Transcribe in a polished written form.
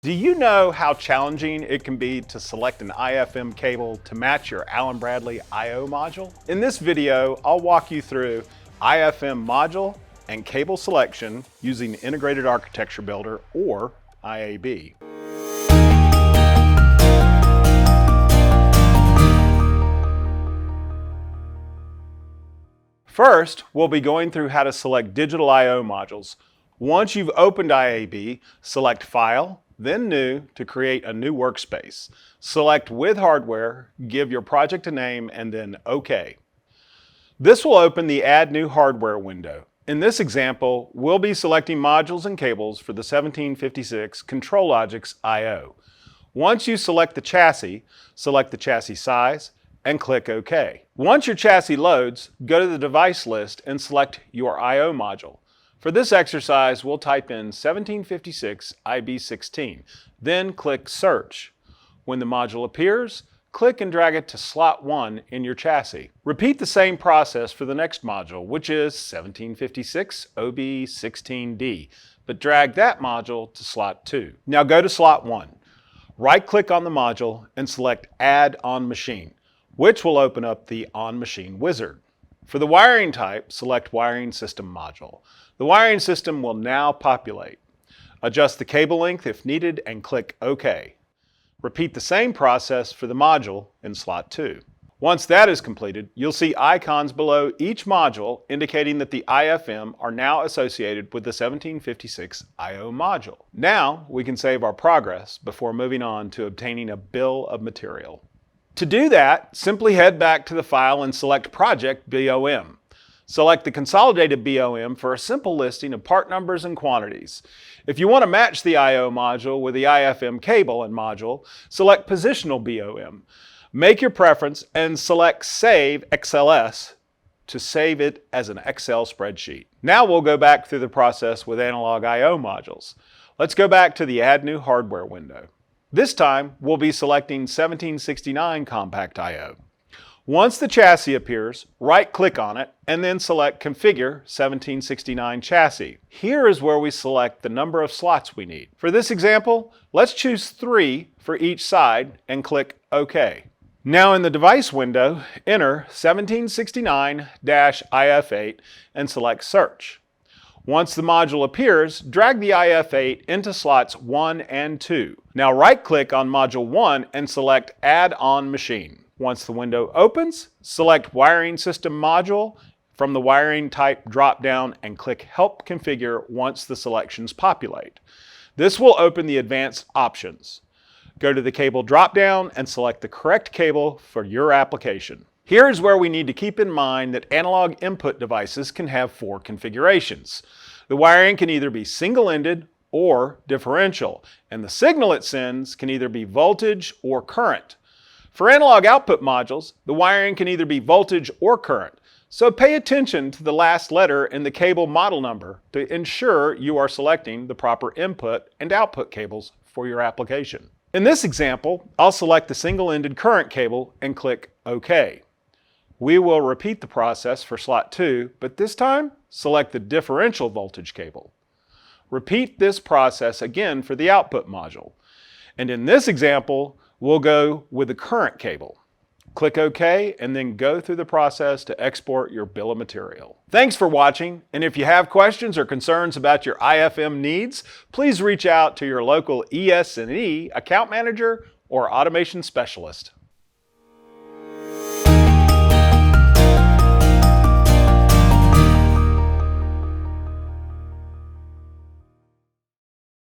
Do you know how challenging it can be to select an IFM cable to match your Allen Bradley I/O module? In this video, I'll walk you through IFM module and cable selection using Integrated Architecture Builder, or IAB. First, we'll be going through how to select digital I/O modules. Once you've opened IAB, select File, then New to create a new workspace. Select With Hardware, give your project a name, and then OK. This will open the Add New Hardware window. In this example, we'll be selecting modules and cables for the 1756 ControlLogix I/O. Once you select the chassis size, and click OK. Once your chassis loads, go to the device list and select your I/O module. For this exercise, we'll type in 1756 IB16, then click Search. When the module appears, click and drag it to slot 1 in your chassis. Repeat the same process for the next module, which is 1756 OB16D, but drag that module to slot 2. Now go to slot 1. Right-click on the module and select Add on Machine, which will open up the On Machine wizard. For the wiring type, select Wiring System module. The wiring system will now populate. Adjust the cable length if needed and click OK. Repeat the same process for the module in slot 2. Once that is completed, you'll see icons below each module indicating that the IFM are now associated with the 1756 I/O module. Now we can save our progress before moving on to obtaining a bill of material. To do that, simply head back to the file and select Project BOM. Select the consolidated BOM for a simple listing of part numbers and quantities. If you want to match the I/O module with the IFM cable and module, select Positional BOM. Make your preference and select Save XLS to save it as an Excel spreadsheet. Now we'll go back through the process with analog I/O modules. Let's go back to the Add New Hardware window. This time, we'll be selecting 1769 Compact I/O. Once the chassis appears, right-click on it and then select Configure 1769 Chassis. Here is where we select the number of slots we need. For this example, let's choose 3 for each side and click OK. Now in the device window, enter 1769-IF8 and select Search. Once the module appears, drag the IF8 into slots 1 and 2. Now right-click on Module 1 and select Add on Machine. Once the window opens, select Wiring System Module from the Wiring Type drop-down and click Help Configure once the selections populate. This will open the advanced options. Go to the Cable drop-down and select the correct cable for your application. Here is where we need to keep in mind that analog input devices can have 4 configurations. The wiring can either be single-ended or differential, and the signal it sends can either be voltage or current. For analog output modules, the wiring can either be voltage or current, so pay attention to the last letter in the cable model number to ensure you are selecting the proper input and output cables for your application. In this example, I'll select the single-ended current cable and click OK. We will repeat the process for slot 2, but this time, select the differential voltage cable. Repeat this process again for the output module. And in this example, we'll go with the current cable. Click OK and then go through the process to export your bill of material. Thanks for watching, and if you have questions or concerns about your IFM needs, please reach out to your local ES&E account manager or automation specialist.